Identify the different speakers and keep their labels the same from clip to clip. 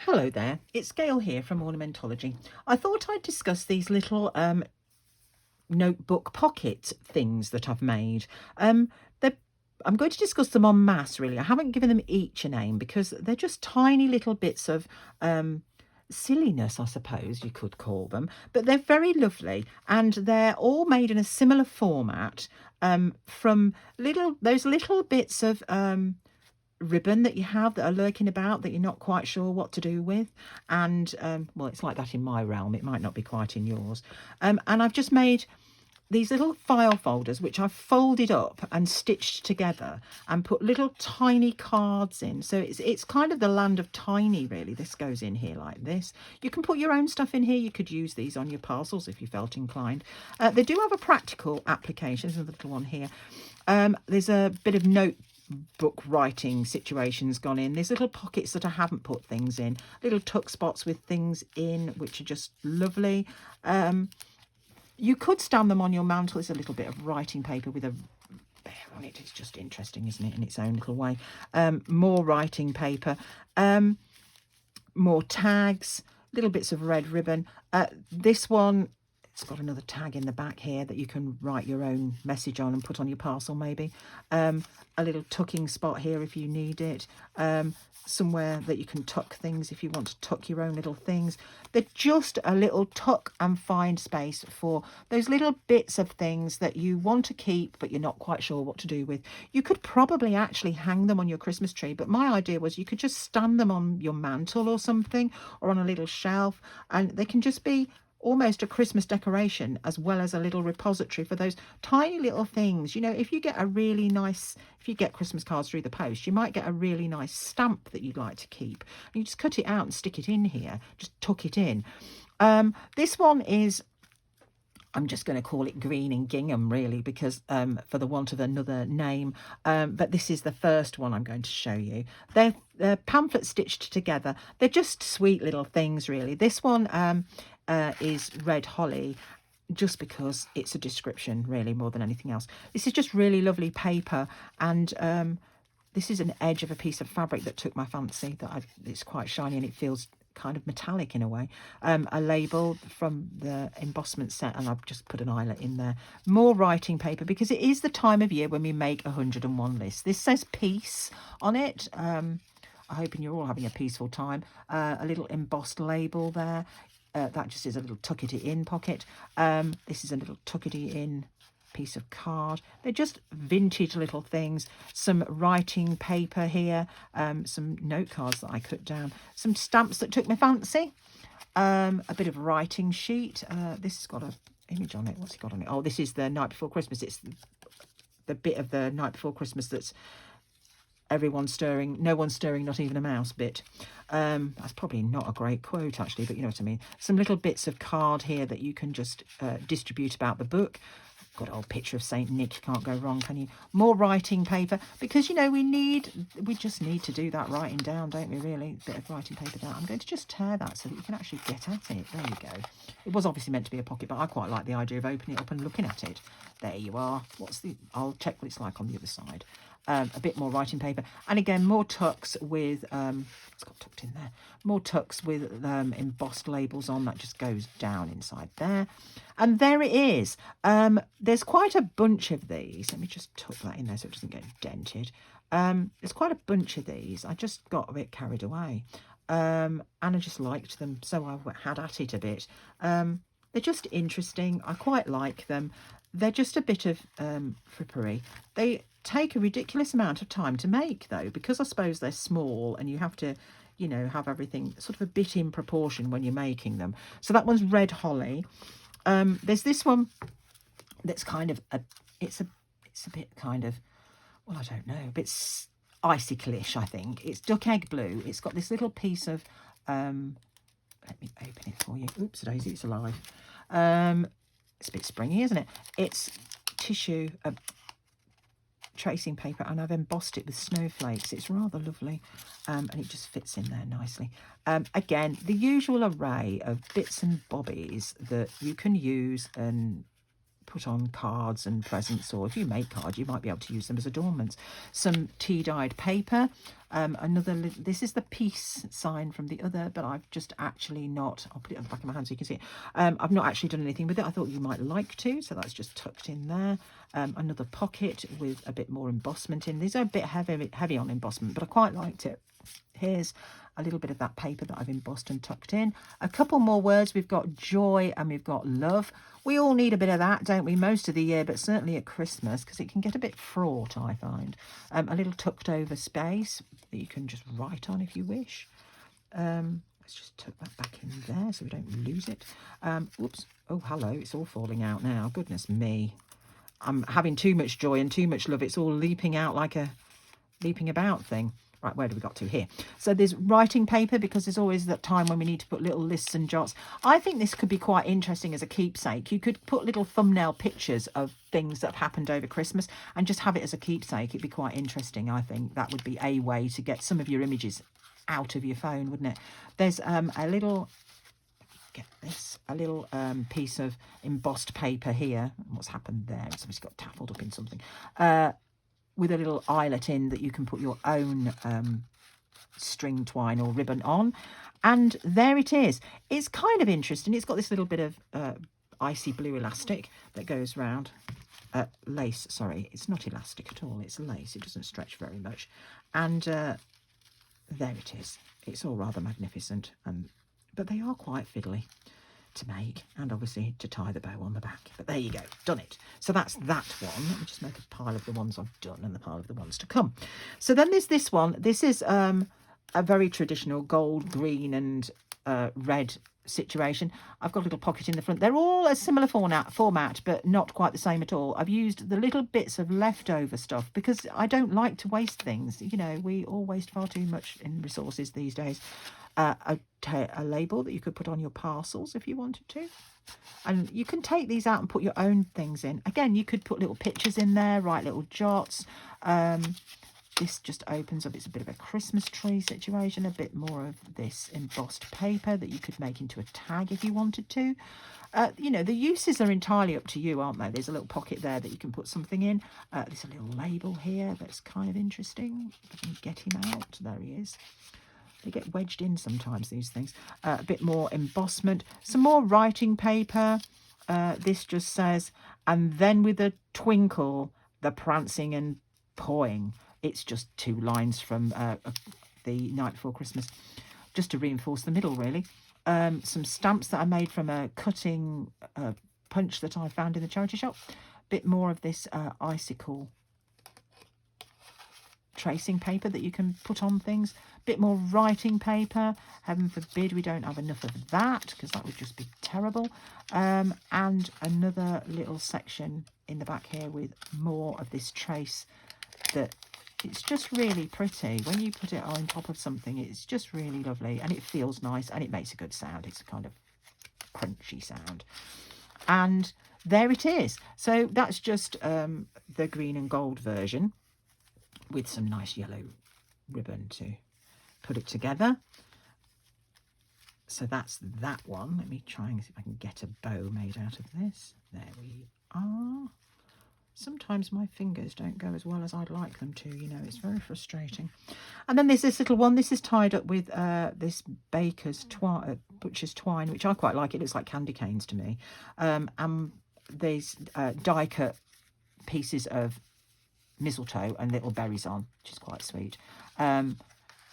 Speaker 1: Hello there, it's Gail here from Ornamentology. I thought I'd discuss these little notebook pocket things that I've made. They're I'm going to discuss them en masse, really. I haven't given them each a name because they're just tiny little bits of silliness, I suppose you could call them. But they're very lovely and they're all made in a similar format from those little bits of ribbon that you have that are lurking about that you're not quite sure what to do with. And well, it's like that in my realm, it might not be quite in yours. And I've just made these little file folders which I've folded up and stitched together and put little tiny cards in. So it's kind of the land of tiny, really. This goes in here like this. You can put your own stuff in here. You could use these on your parcels if you felt inclined. They do have a practical application. There's another little one here. There's a bit of notebook writing situations gone in. There's little pockets that I haven't put things in, little tuck spots with things in, which are just lovely. You could stand them on your mantle. It's a little bit of writing paper with a bear on it. It's just interesting, isn't it, in its own little way. More writing paper, more tags, little bits of red ribbon. This one, it's got another tag in the back here that you can write your own message on and put on your parcel maybe. A little tucking spot here if you need it. Somewhere that you can tuck things if you want to tuck your own little things. They're just a little tuck and find space for those little bits of things that you want to keep but you're not quite sure what to do with. You could probably actually hang them on your Christmas tree, but my idea was you could just stand them on your mantle or something, or on a little shelf, and they can just be almost a Christmas decoration as well as a little repository for those tiny little things. You know, if you get Christmas cards through the post, you might get a really nice stamp that you'd like to keep. And you just cut it out and stick it in here, just tuck it in. This one is, I'm just going to call it green and gingham, really, because for the want of another name. But this is the first one I'm going to show you. They're pamphlets stitched together. They're just sweet little things, really. This one is red holly, just because it's a description, really, more than anything else. This is just really lovely paper, and this is an edge of a piece of fabric that took my fancy. It's quite shiny and it feels kind of metallic in a way. A label from the embossment set, and I've just put an eyelet in there. More writing paper, because it is the time of year when we make 101 lists. This says peace on it. I'm hoping you're all having a peaceful time. A little embossed label there. That just is a little tuckety-in pocket. This is a little tuckety-in piece of card. They're just vintage little things. Some writing paper here, some note cards that I cut down, some stamps that took my fancy, a bit of writing sheet. This has got an image on it. What's it got on it? Oh, this is the night before Christmas. It's the bit of the night before Christmas that's everyone's stirring, no one's stirring, not even a mouse bit. That's probably not a great quote, actually, but you know what I mean. Some little bits of card here that you can just distribute about the book. Got an old picture of Saint Nick, can't go wrong, can you? More writing paper, because you know we just need to do that writing down, don't we, really? Bit of writing paper down. I'm going to just tear that so that you can actually get at it. There you go. It was obviously meant to be a pocket, but I quite like the idea of opening it up and looking at it. There you are. I'll check what it's like on the other side. A bit more writing paper, and again more tucks with it's got tucked in there, more tucks with embossed labels on. That just goes down inside there, and there it is. There's quite a bunch of these. Let me just tuck that in there so it doesn't get dented. There's quite a bunch of these. I just got a bit carried away, and I just liked them, so I had at it a bit. They're just interesting. I quite like them. They're just a bit of frippery. They take a ridiculous amount of time to make, though, because I suppose they're small and you have to, you know, have everything sort of a bit in proportion when you're making them. So that one's red holly. There's this one that's kind of it's a bit kind of, well, I don't know, a bit icicle-ish, I think. It's duck egg blue. It's got this little piece of let me open it for you. Oops, daisy, it's alive. It's a bit springy, isn't it? It's tissue, tracing paper, and I've embossed it with snowflakes. It's rather lovely, and it just fits in there nicely. Again, the usual array of bits and bobbies that you can use and put on cards and presents, or if you make cards, you might be able to use them as adornments. Some tea-dyed paper. This is the peace sign from the other, but I've just actually not, I'll put it on the back of my hand so you can see it. I've not actually done anything with it. I thought you might like to, so that's just tucked in there. Another pocket with a bit more embossment in. These are a bit heavy on embossment, but I quite liked it. Here's a little bit of that paper that I've embossed and tucked in. A couple more words. We've got joy and we've got love. We all need a bit of that, don't we, most of the year, but certainly at Christmas, because it can get a bit fraught, I find. A little tucked over space that you can just write on if you wish. Let's just tuck that back in there so we don't lose it. Oops. Oh, hello. It's all falling out now. Goodness me. I'm having too much joy and too much love. It's all leaping out like a leaping about thing. Right, where do we got to here? So there's writing paper, because there's always that time when we need to put little lists and jots. I think this could be quite interesting as a keepsake. You could put little thumbnail pictures of things that have happened over Christmas and just have it as a keepsake. It'd be quite interesting. I think that would be a way to get some of your images out of your phone, wouldn't it? There's a little, get this, a little piece of embossed paper here. What's happened there? Somebody's got taffled up in something. With a little eyelet in that you can put your own string twine or ribbon on. And there it is. It's kind of interesting. It's got this little bit of icy blue elastic that goes round. Lace, sorry. It's not elastic at all. It's lace. It doesn't stretch very much. And there it is. It's all rather magnificent. But they are quite fiddly to make, and obviously to tie the bow on the back. But there you go, done it. So that's that one. Let me just make a pile of the ones I've done and the pile of the ones to come. So then there's this one. This is a very traditional gold, green and red situation. I've got a little pocket in the front. They're all a similar format, but not quite the same at all. I've used the little bits of leftover stuff because I don't like to waste things. You know, we all waste far too much in resources these days. A label that you could put on your parcels if you wanted to. And you can take these out and put your own things in. Again, you could put little pictures in there, write little jots. This just opens up. It's a bit of a Christmas tree situation. A bit more of this embossed paper that you could make into a tag if you wanted to. You know, the uses are entirely up to you, aren't they? There's a little pocket there that you can put something in. There's a little label here that's kind of interesting. If I can get him out. There he is. They get wedged in sometimes, these things. A bit more embossment. Some more writing paper. This just says, and then with a twinkle, the prancing and pawing. It's just 2 lines from the night before Christmas, just to reinforce the middle, really. Some stamps that I made from a cutting punch that I found in the charity shop. Bit more of this icicle tracing paper that you can put on things. Bit more writing paper. Heaven forbid we don't have enough of that, because that would just be terrible. And another little section in the back here with more of this trace that it's just really pretty. When you put it on top of something, it's just really lovely, and it feels nice, and it makes a good sound. It's a kind of crunchy sound. And there it is. So that's just the green and gold version with some nice yellow ribbon to put it together. So that's that one. Let me try and see if I can get a bow made out of this. There we are. Sometimes my fingers don't go as well as I'd like them to, you know, it's very frustrating. And then there's this little one. This is tied up with this butcher's twine, which I quite like. It looks like candy canes to me. And there's die cut pieces of mistletoe and little berries on, which is quite sweet.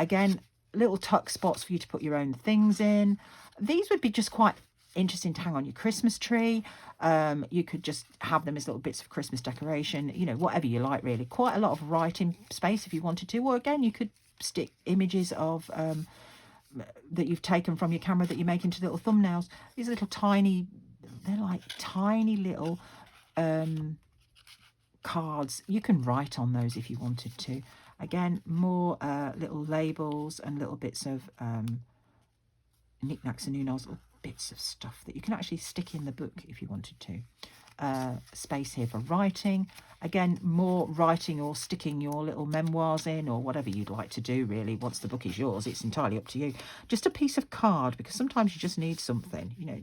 Speaker 1: Again, little tuck spots for you to put your own things in. These would be just quite interesting to hang on your Christmas tree. You could just have them as little bits of Christmas decoration, you know, whatever you like, really. Quite a lot of writing space if you wanted to. Or again, you could stick images of that you've taken from your camera that you make into little thumbnails. These little tiny, they're like tiny little cards. You can write on those if you wanted to. Again, more little labels and little bits of knickknacks and noodles, little bits of stuff that you can actually stick in the book if you wanted to. space here for writing. Again, more writing or sticking your little memoirs in, or whatever you'd like to do, really. Once the book is yours, it's entirely up to you. Just a piece of card, because sometimes you just need something. You know,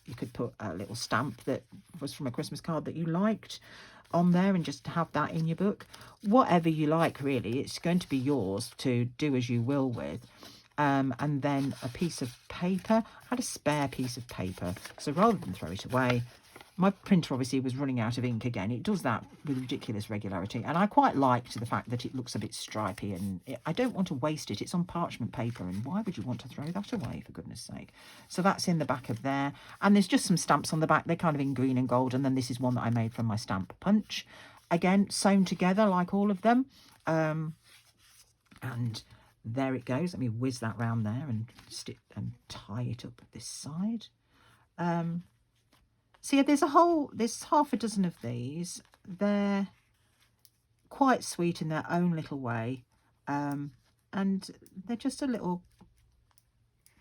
Speaker 1: you could put a little stamp that was from a Christmas card that you liked on there and just have that in your book. Whatever you like, really. It's going to be yours to do as you will with. And then a piece of paper. I had a spare piece of paper, so rather than throw it away, my printer obviously was running out of ink again. It does that with ridiculous regularity, and I quite liked the fact that it looks a bit stripy, and I don't want to waste it. It's on parchment paper, and why would you want to throw that away, for goodness sake? So that's in the back of there, and there's just some stamps on the back. They're kind of in green and gold, and then this is one that I made from my stamp punch. Again, sewn together like all of them. And there it goes. Let me whiz that round there and stick and tie it up this side. So yeah, there's half a dozen of these. They're quite sweet in their own little way. And they're just a little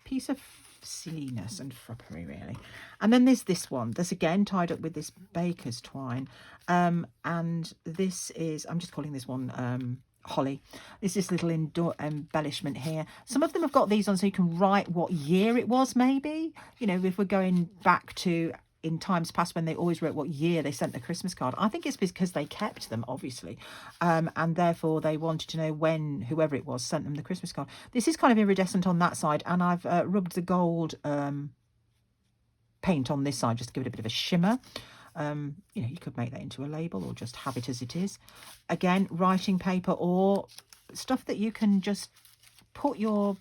Speaker 1: piece of silliness and frippery, really. And then there's this one that's again tied up with this baker's twine. And this is, I'm just calling this one holly. There's this little embellishment here. Some of them have got these on so you can write what year it was, maybe. You know, if we're going back to in times past when they always wrote what year they sent the Christmas card. I think it's because they kept them, obviously, and therefore they wanted to know when whoever it was sent them the Christmas card. This is kind of iridescent on that side, and I've rubbed the gold paint on this side just to give it a bit of a shimmer. You know, you could make that into a label or just have it as it is. Again, writing paper or stuff that you can just put your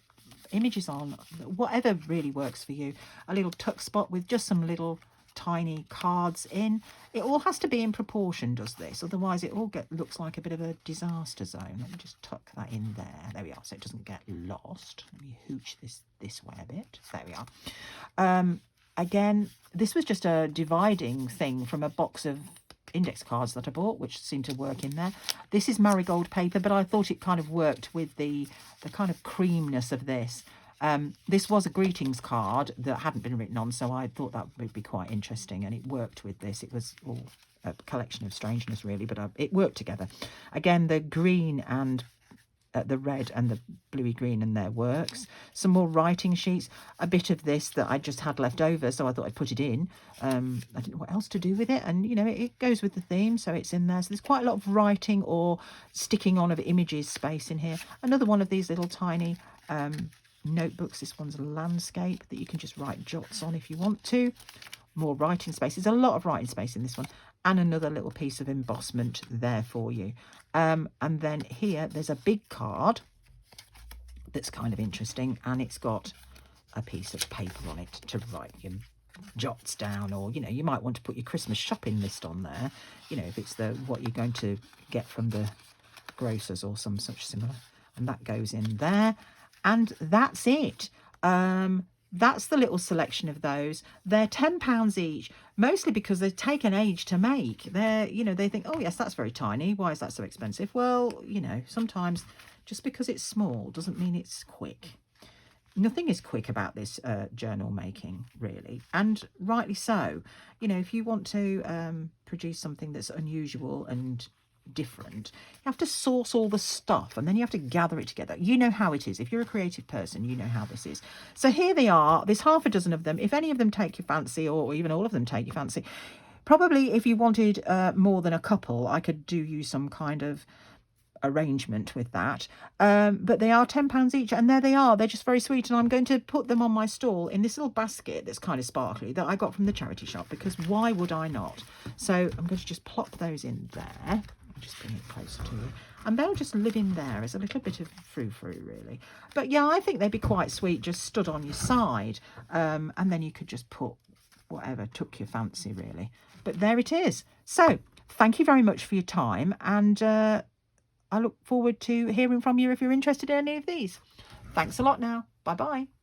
Speaker 1: images on, whatever really works for you. A little tuck spot with just some little tiny cards in. It all has to be in proportion, does this, otherwise it all looks like a bit of a disaster zone. Let me just tuck that in there we are, so it doesn't get lost. Let me hooch this way a bit. There we are. Again, this was just a dividing thing from a box of index cards that I bought, which seemed to work in there. This is marigold paper, but I thought it kind of worked with the kind of creamness of this. This was a greetings card that hadn't been written on, so I thought that would be quite interesting, and it worked with this. It was all a collection of strangeness, really, but it worked together. Again, the green and the red and the bluey green in there works. Some more writing sheets, a bit of this that I just had left over, so I thought I'd put it in. I didn't know what else to do with it, and you know, it goes with the theme, so it's in there. So there's quite a lot of writing or sticking on of images space in here. Another one of these little tiny notebooks. This one's a landscape that you can just write jots on if you want to. More writing space. There's a lot of writing space in this one, and another little piece of embossment there for you. And then here there's a big card that's kind of interesting, and it's got a piece of paper on it to write your jots down, or you know, you might want to put your Christmas shopping list on there, you know, if it's what you're going to get from the grocers or some such similar, and that goes in there. And that's it. That's the little selection of those. They're £10 each, mostly because they take an age to make. They're, you know, they think, oh yes, that's very tiny. Why is that so expensive? Well, you know, sometimes just because it's small doesn't mean it's quick. Nothing is quick about this journal making, really, and rightly so. You know, if you want to produce something that's unusual and different, you have to source all the stuff, and then you have to gather it together. You know how it is. If you're a creative person, you know how this is. So here they are. There's half a dozen of them. If any of them take your fancy, or even all of them take your fancy, probably if you wanted more than a couple, I could do you some kind of arrangement with that, but they are £10 each, and there they are. They're just very sweet, and I'm going to put them on my stall in this little basket that's kind of sparkly that I got from the charity shop, because why would I not? So I'm going to just plop those in there. Just bring it closer to you, and they'll just live in there as a little bit of frou-frou, really. But yeah, I think they'd be quite sweet just stood on your side, and then you could just put whatever took your fancy, really. But there it is. So thank you very much for your time, and I look forward to hearing from you if you're interested in any of these. Thanks a lot now. Bye bye.